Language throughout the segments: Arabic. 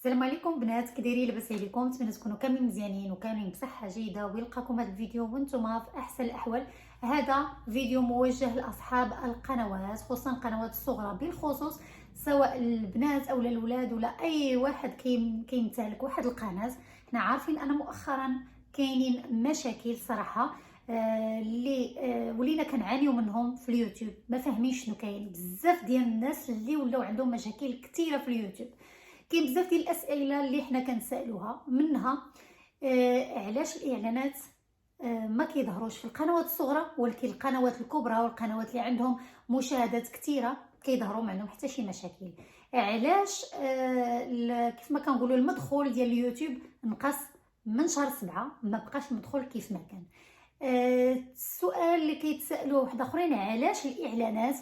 السلام عليكم بنات، كي دايرين؟ لاباس عليكم؟ نتمنى تكونوا كاملين مزيانين وكاملين بصحه جيده، ويلقاكم هذا الفيديو وانتم في احسن الاحوال. هذا فيديو موجه لاصحاب القنوات، خصوصا القنوات الصغرى بالخصوص، سواء البنات او الاولاد ولا اي واحد كيمتلك واحد القناه. حنا عارفين ان مؤخرا كاينين مشاكل صراحه اللي ولينا كنعانيو منهم في اليوتيوب. ما فاهمين شنو كاين، بزاف ديال الناس اللي ولاو عندهم مشاكل كثيره في اليوتيوب. كاين بزاف ديال الاسئله اللي حنا كنسالوها، منها علاش الاعلانات ما كيظهروش في القنوات الصغرى، ولكن القنوات الكبرى والقنوات اللي عندهم مشاهدات كثيره كيظهروا ما عندهم حتى شي مشاكل. علاش كيف ما كنقولوا المدخول ديال اليوتيوب نقص من شهر 7، ما بقاش مدخول كيف ما كان. السؤال اللي كيتسالوه واحد اخرين، علاش الاعلانات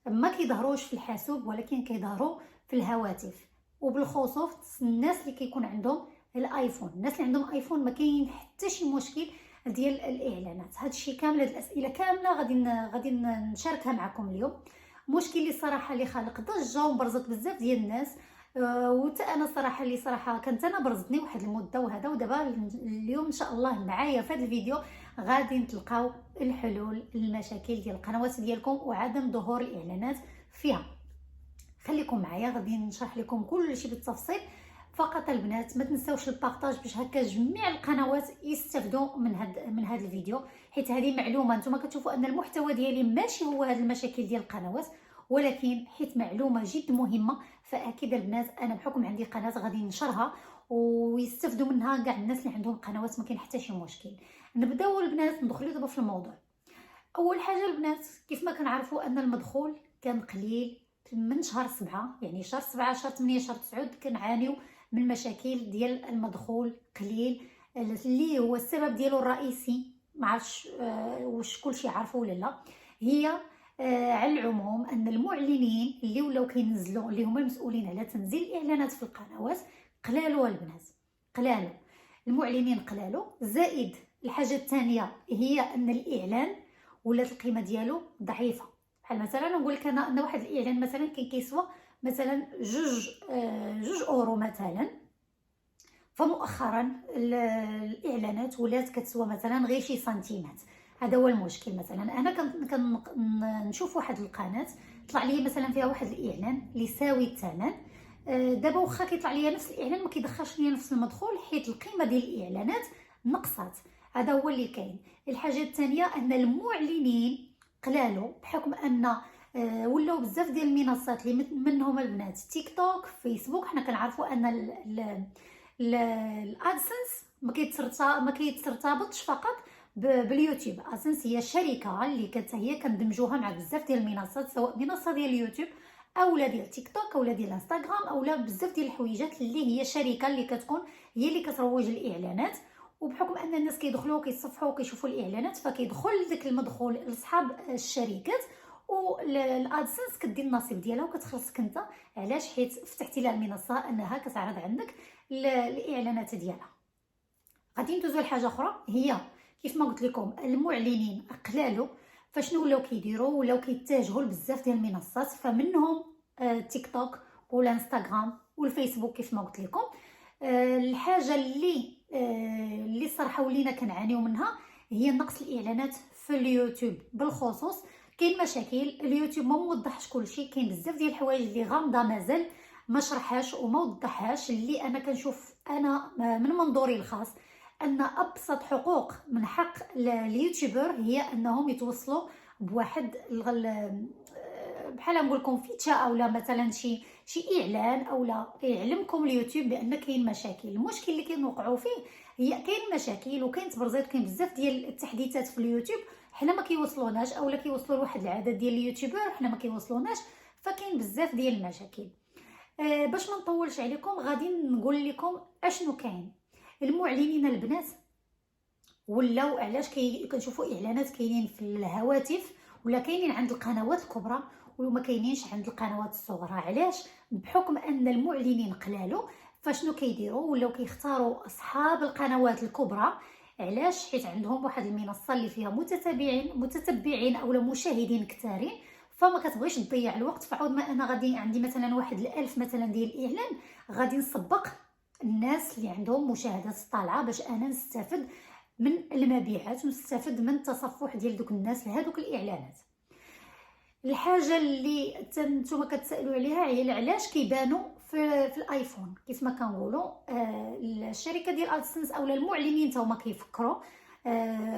ما كيظهروش في الحاسوب ولكن كيظهروا في الهواتف، وبالخصوص الناس اللي كيكون عندهم الايفون. الناس اللي عندهم ايفون ما كاين حتى شي مشكل ديال الاعلانات. هذا الشيء كامل، هاد الاسئله كامله غادي نشاركها معكم اليوم. مشكل اللي صراحه اللي خلق ضجه وبرزت بزاف ديال الناس، وتا انا صراحه اللي صراحه كانت انا برزتني واحد المده وهذا. ودابا اليوم ان شاء الله معايا في هذا الفيديو غادي نتلقاو الحلول للمشاكل ديال القنوات ديالكم وعدم ظهور الاعلانات فيها. خليكم معايا، غادي نشرح لكم كل شيء بالتفصيل. فقط البنات ما تنساوش البارطاج باش هكا جميع القنوات يستافدوا من هذا الفيديو، حيت هذه معلومه. نتوما كتشوفوا ان المحتوى ديالي ماشي هو هذه المشاكل ديال القنوات، ولكن حيت معلومه جد مهمه فاكيد البنات انا بحكم عندي قناه غادي ننشرها ويستافدوا منها كاع الناس اللي عندهم قنوات، ما كاين حتى شي مشكل. نبداو البنات، ندخلوا دابا في الموضوع. اول حاجه البنات، كيف ما كنعرفوا ان المدخول كان قليل من شهر 7، يعني شهر 7 شهر 8 شهر 9 كنعانيو من مشاكل ديال المدخول قليل، اللي هو السبب ديالو الرئيسي ما عرفتش واش كلشي عارفه ولا لا. هي على العموم ان المعلنين اللي ولاو كينزلوا، اللي هما المسؤولين على تنزيل الاعلانات في القنوات، قلالوا البنات، قلالوا المعلنين، قلالوا. زائد الحاجه الثانيه هي ان الاعلان ولات القيمه ديالو ضعيفه. بحال مثلا نقول لك انا ان واحد الاعلان مثلا كيسوى مثلا جوج اورو مثلا، فمؤخرا الاعلانات ولات كتسوى مثلا غير شي سنتيمات. هذا هو المشكل. مثلا انا نشوف واحد القناه طلع لي مثلا فيها واحد الاعلان اللي يساوي الثمن، دابا واخا كيطلع لي نفس الاعلان ما كيدخلش لي نفس المدخول حيت القيمه ديال الاعلانات نقصات. هذا هو اللي كاين. الحاجه الثانيه ان المعلنين قلالوا، بحكم ان ولاو بزاف ديال المنصات اللي منهم البنات تيك توك، فيسبوك. حنا كنعرفوا ان الادسنس ما كيترتبطش فقط باليوتيوب. ادسنس هي شركه اللي هي كندمجوها مع بزاف ديال المنصات، سواء منصه ديال اليوتيوب اولا ديال تيك توك اولا ديال انستغرام اولا بزاف ديال الحويجات اللي هي شركه اللي كتكون هي اللي كتروج الاعلانات. وبحكم ان الناس كيدخلوا كيصفحوا كيشوفوا الاعلانات فكيدخل داك المدخول لاصحاب الشركات، والادسنس كدير النصيب ديالها وكتخلصك انت. علاش؟ حيت فتحتي لها المنصه انها كتعرض عندك الاعلانات ديالها. غادي ندوزو لحاجه اخرى، هي كيف ما قلت لكم المعلنين قلالوا. فشنو ولاو كيديروا؟ ولاو كيتجهوا لبزاف ديال المنصات، فمنهم تيك توك والانستغرام والفيسبوك كيف ما قلت لكم. الحاجه اللي صراحه ولينا كنعانيو منها هي نقص الاعلانات في اليوتيوب. بالخصوص كاين مشاكل، اليوتيوب ما موضحش كلشي، كاين بزاف ديال الحوايج اللي غامضه مازال ما شرحهاش وما وضحهاش. اللي انا كنشوف انا من منظوري الخاص ان ابسط حقوق من حق اليوتيوبر هي انهم يتوصلوا بواحد بحال نقول لكم فيتشا اولا مثلا شي اعلان اولا يعلمكم اليوتيوب بان كاين مشاكل. المشكل اللي كنوقعوا فيه هي كاين مشاكل وكاين تبرزيط وكاين بزاف ديال التحديثات في اليوتيوب حنا ما كيوصلوناش، اولا كيوصلوا لواحد العدد ديال اليوتيوبر حنا ما كيوصلوناش. فكاين بزاف ديال المشاكل. باش ما نطولش عليكم غادي نقول لكم اشنو كاين. المعلنين البنات ولاو علاش كنشوفوا اعلانات كاينين في الهواتف ولا كاينين عند القنوات الكبرى وما كاينينش عند القنوات الصغرى. علاش؟ بحكم ان المعلنين قلالوا، فشنو كيديروا؟ ولاو كيختاروا اصحاب القنوات الكبرى. علاش؟ حيت عندهم واحد المنصه اللي فيها متتبعين اولا مشاهدين كثارين، فما كتبغيش تضيع الوقت. فعود ما انا غادي عندي مثلا واحد 1000 مثلا ديال الاعلان، غادي نسبق الناس اللي عندهم مشاهدات طالعه باش انا نستافد من المبيعات ونستافد من التصفح ديال دوك الناس لهذوك الاعلانات. الحاجه اللي نتوما كتسالوا عليها هي علاش كيبانوا في الايفون. كيف ما كنقولوا الشركه ديال ادسنس اولا المعلنين تا هما كيفكروا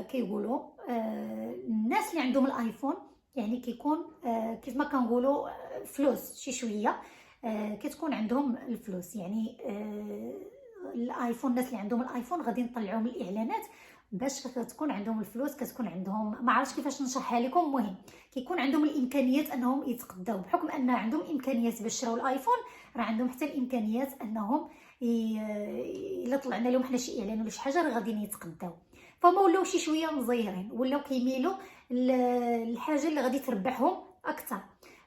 كيقولوا الناس اللي عندهم الايفون يعني كيكون كيف ما كنقولوا فلوس شي شويه، كتكون عندهم الفلوس يعني الايفون. الناس اللي عندهم الايفون غادي نطلعوا من الاعلانات باش تكون عندهم الفلوس، كتكون عندهم ما عرفتش كيفاش نشرحها لكم. المهم كيكون عندهم الامكانيات انهم يتقداو، بحكم ان عندهم امكانيات باش يشراو الايفون راه عندهم حتى الامكانيات انهم الا طلعنا لهم حنا شي اعلان ولا شي حاجه راه غاديين يتقداو. فما ولاو شي شويه مزيرين، ولاو كيميلوا الحاجه اللي غادي تربحهم اكثر.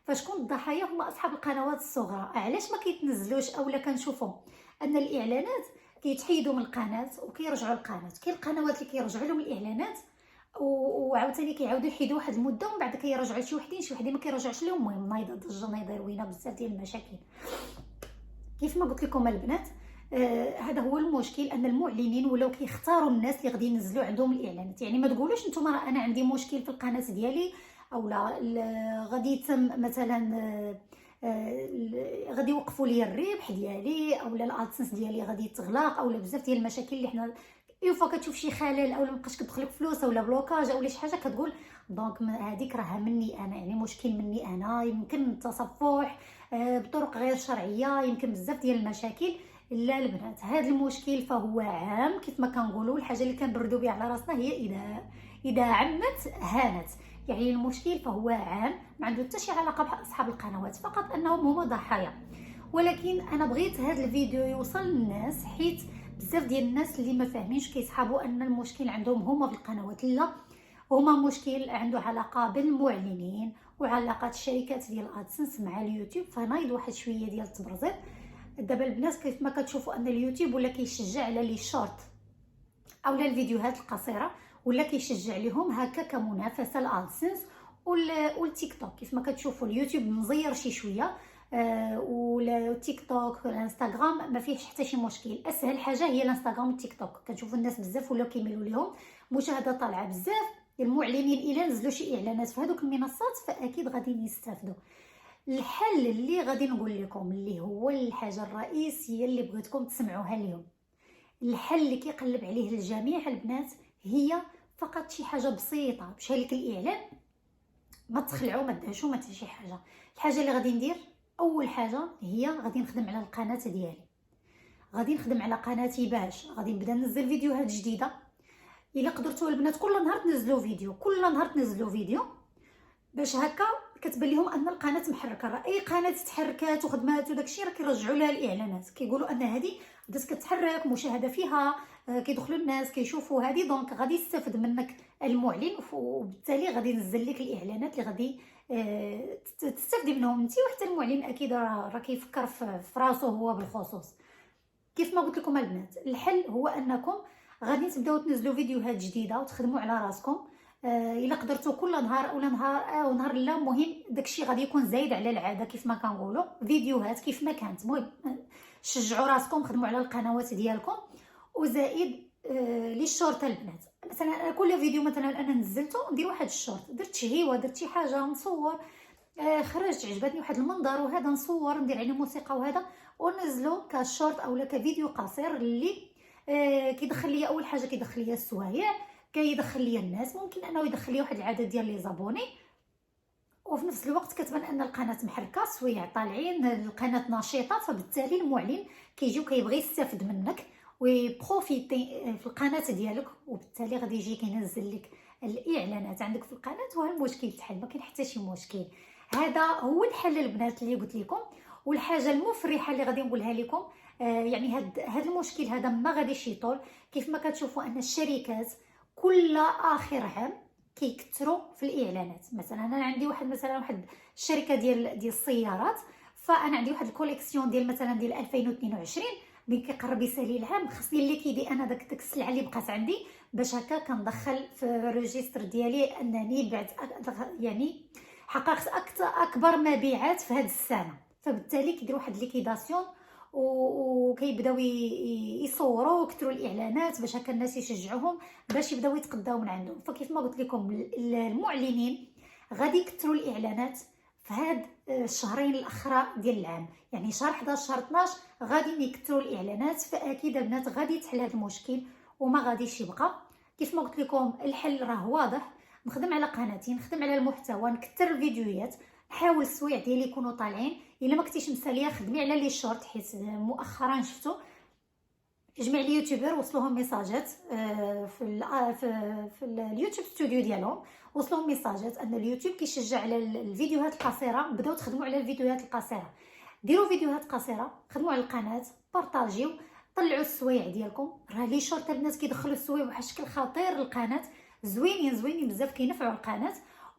فشكون الضحايا؟ هما اصحاب القنوات الصغرى. علاش ما كيتنزلوش اولا كنشوفوا ان الاعلانات كيتحيدوا من القناه وكيرجعوا القناه؟ كاين القنوات اللي كيرجعوا لهم الاعلانات وعاوتاني كيعاودوا يحيدوا واحد المده ومن بعد كيرجعوا شي وحدين ما كيرجعوش لهم. المهم نايضه ضجه نايضه روينه بزاف ديال المشاكل. كيف ما قلت لكم البنات هذا هو المشكل، ان المعلنين ولاو كيختاروا الناس اللي غادي ينزلوا عندهم الاعلانات. يعني ما تقولوش نتوما راه انا عندي مشكل في القناه ديالي اولا غادي يتم مثلا غادي يوقفوا لي الربح ديالي اولا الادسنس ديالي غادي يتغلق اولا بزاف ديال المشاكل اللي حنا يوفا كتشوف شي خلل اولا مابقاش كتدخلك فلوس اولا بلوكاج اولا شي حاجه كتقول دونك هذيك راها مني انا، يعني مشكل مني انا. يمكن التصفح بطرق غير شرعيه، يمكن بزاف ديال المشاكل. لا البنات، هذا المشكل فهو عام. كيف ما كنقولوا الحاجه اللي كنبردوا بها على راسنا هي اذا عمت هانت. يعني المشكل فهو عام، ما عنده حتى شي علاقه باصحاب القنوات، فقط انهم هما ضحايا. ولكن انا بغيت هذا الفيديو يوصل للناس حيت بزاف ديال الناس اللي ما فاهمينش كيسحبوا ان المشكل عندهم هما في القنوات. لا، هما مشكل عنده علاقه بالمعلنين وعلاقات الشركات ديال ادسنس مع اليوتيوب. فنايض واحد شويه ديال التبرزيط. دابا البنات كيف ما كتشوفوا ان اليوتيوب ولا كيشجع على لي شورت اولا الفيديوهات القصيره، ولا كيشجع لهم هكا كمنافسه لادسنس والتيك توك. كيف ما كتشوفوا اليوتيوب مزير شي شويه ولا تيك توك الانستغرام ما فيهش حتى شي مشكل. اسهل حاجه هي الانستغرام والتيك توك. كتشوفوا الناس بزاف ولا كيميلوا لهم مشاهده طالعه بزاف. المعلنين الا نزلوا شي اعلانات في هذوك المنصات فاكيد غادي يستافدوا. الحل اللي غادي نقول لكم اللي هو الحاجه الرئيسيه اللي بغيتكم تسمعوها اليوم، الحل اللي كيقلب عليه الجميع البنات، هي فقط شي حاجه بسيطه باش هلك الاعلان ما تخلعوا ما تدهشوا ما حتى شي حاجه. الحاجه اللي غادي ندير اول حاجه هي غادي نخدم على القناه ديالي. غادي نخدم على قناتي باش غادي نبدا ننزل فيديوهات جديده. الا قدرتوا البنات كل نهار تنزلوا فيديو، كل نهار تنزلوا فيديو، باش هكا كتبان لهم ان القناه محركه. راه اي قناه تحركات وخدمات وداكشي راه كيرجعوا لها الاعلانات، كيقولوا ان هذه بدات كتحرك مشاهده فيها، كيدخلوا الناس كيشوفوا هذه، دونك غادي يستافد منك المعلن وبالتالي غادي ينزل لك الاعلانات اللي غادي تستافدي منهم انت. وحتى المعلن اكيد راه كيفكر في راسو هو بالخصوص. كيف ما قلت لكم البنات، الحل هو انكم غادي تبداو تنزلوا فيديوهات جديده وتخدموا على راسكم. الا قدرتوا كل نهار اولا نهار او نهار لا، مهم داكشي غادي يكون زايد على العاده. كيف ما كنقولوا فيديوهات كيف ما كانت، المهم شجعوا راسكم، خدموا على القنوات ديالكم. وزائد لي الشورت البنات، مثلا كل فيديو مثلا انا نزلته ندير واحد الشورت، درت شهيوه درت شي حاجه نصور، خرجت عجبتني واحد المنظر وهذا نصور ندير عليه موسيقى وهذا ونزلو كشورت اولا كفيديو قصير اللي كيدخل لي اول حاجه كيدخل لي السوايع، كيدخل لي الناس، ممكن انه يدخل لي واحد العدد ديال لي زابوني، وفي نفس الوقت كتبان ان القناه محركه، السوايع طالعين، القناه نشيطه. فبالتالي المعلن كيجي وكيبغي يستافد منك ويبروفيتي في القناه ديالك، وبالتالي غادي يجي كينزل لك الاعلانات عندك في القناه وها المشكل تحل، ما كاين حتى شي مشكل. هذا هو الحل البنات اللي قلت لكم. والحاجه المفرحه اللي غادي نقولها لكم، يعني هاد المشكل هذا ما غاديش يطول. كيف ما كتشوفوا ان الشركات كل اخر عام كيكثروا في الاعلانات. مثلا انا عندي واحد الشركه ديال السيارات، فانا عندي واحد الكوليكسيون ديال مثلا ديال 2022 ملي كيقرب يسالي العام، خصني اللي كيدي انا داك السلعه اللي بقات عندي باش هكا كندخل في الريجستر ديالي انني بعت يعني حققت اكبر مبيعات في هذه السنه. فبالتالي كيديروا واحد ليكيداسيون وكيبداو يصوروا ويكثروا الاعلانات باش هكا الناس يشجعوهم باش يبداو يتقداو من عندهم. فكيف ما قلت لكم المعلنين غادي يكثروا الاعلانات في هاد الشهرين الاخرى ديال العام، يعني شهر 11 شهر 12 غادي يكثروا الاعلانات. فاكيد البنات غادي يتحل هذا المشكل وما غاديش يبقى. كيف ما قلت لكم الحل راه واضح، نخدم على قناتي، نخدم على المحتوى، نكثر الفيديوهات، نحاول السوايع ديالي يكونوا طالعين. الا ما كنتيش مساليه خدمي على لي شورت، حيت مؤخرا شفتو جميع اليوتيوبر وصلوهم ميساجات في اليوتيوب ستوديو ديالهم، وصلوهم ميساجات ان اليوتيوب كيشجع على الفيديوهات القصيره. بداو تخدموا على الفيديوهات القصيره، ديروا فيديوهات قصيره، خدموا على القناه، بارطاجيو، طلعوا السوايع ديالكم. راه لي شورت الناس كيدخلوا السوايع بواحد الشكل خطير للقناه، زوينين بزاف، كينفعوا القناه.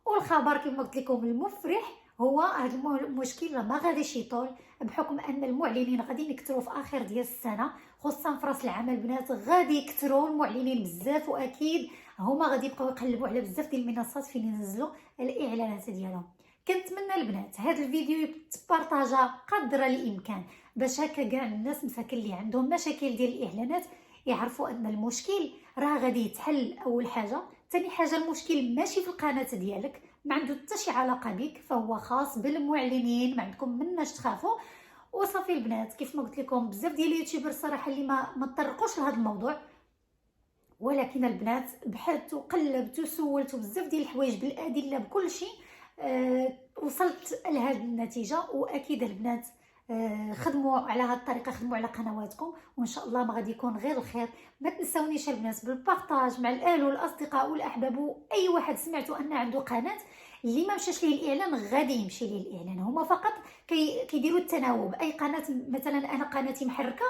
والخبر كما قلت لكم المفرح هو هذا المشكل ما غاديش يطول، بحكم ان المعلنين غادي يكثروا في اخر ديال السنه، خصوصا في راس العام البنات غادي يكثروا المعلنين بزاف، واكيد هما غادي يبقاو يقلبوا على بزاف ديال المنصات فين ينزلوا الاعلانات ديالهم. كنتمنى البنات هذا الفيديو يتبارطاجا قدر الامكان باش هكا كاع الناس مساكن اللي عندهم مشاكل ديال الاعلانات يعرفوا ان المشكل راه غادي يتحل. اول حاجه، ثاني حاجه المشكل ماشي في القناه ديالك، ما عنده حتى شي علاقه بك، فهو خاص بالمعلنين، ما عندكم مناش تخافوا. وصافي البنات، كيف ما قلت لكم بزاف ديال اليوتيوبر الصراحه اللي ما تطرقوش لهذا الموضوع، ولكن البنات بحثت وقلبت وسولت بزاف ديال الحوايج بالادله بكل شيء، وصلت لهذه النتيجه. واكيد البنات خدموا على هذه الطريقه، خدموا على قنواتكم، وان شاء الله ما غادي يكون غير الخير. ما تنساونيش البنات بالبارطاج مع الاهل والاصدقاء والاحباب، واي واحد سمعتوا ان عنده قناه اللي ما مشاش ليه الاعلان غادي يمشي ليه الاعلان. هما فقط كيديروا التناوب. اي قناه مثلا انا قناتي محركه،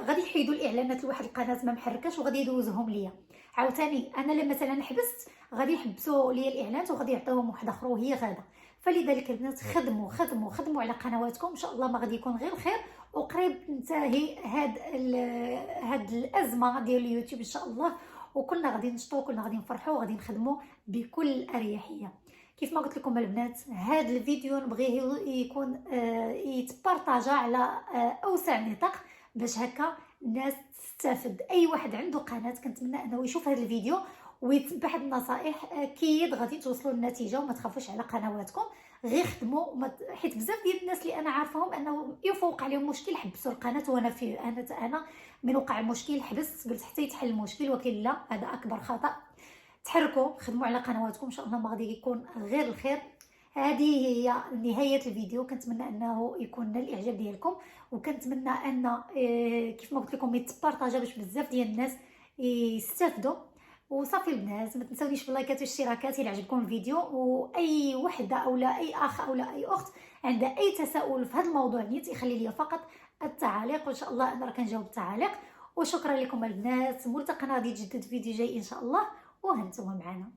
غادي يحيدوا الاعلانات لواحد القناه ما محركاش وغادي يدوزوهم ليا. عاوتاني انا لما مثلا حبست غادي يحبسوا ليا الاعلانات وغادي يعطيوهم واحد اخر وهي غاده. فلذلك البنات خدموا على قنواتكم، ان شاء الله ما غادي يكون غير خير، وقريب تنتهي هاد الازمه ديال اليوتيوب ان شاء الله، وكلنا غادي نشطوا وكلنا غادي نفرحوا وغادي نخدموا بكل اريحيه. كيف ما قلت لكم البنات هذا الفيديو نبغيه يكون يتبارطاجا على اوسع نطاق باش هكا الناس تستافد. اي واحد عنده قناه كنتمنى انه يشوف هذا الفيديو ويتبع هاد النصائح، اكيد غادي توصلوا للنتيجه. وما تخافوش على قنواتكم، غير خدموا حيت بزاف ديال الناس اللي انا عارفاهم انه يفوق عليهم مشكل حبسوا القناه. وانا في انا من وقع المشكل حبست، قلت حتى يتحل المشكل، ولكن لا، هذا اكبر خطا. تحركوا، خدموا على قنواتكم، ان شاء الله ما غادي يكون غير الخير. هذه هي نهايه الفيديو، كنتمنى انه يكون نال الاعجاب ديالكم، وكنتمنى ان كيف ما قلت لكم يتبارطاجا باش بزاف ديال الناس يستافدوا. وصافي البنات، ما تنساونيش باللايكات والاشتراكات الى عجبكم الفيديو. واي وحده او لا اي اخ او لا اي اخت عندها اي تساؤل في هذا الموضوع نيت يخلي لي فقط التعاليق، وان شاء الله انا راه كنجاوب التعاليق. وشكرا لكم البنات، ملتقى غادي يتجدد فيديو جاي ان شاء الله، وهانتوما معنا.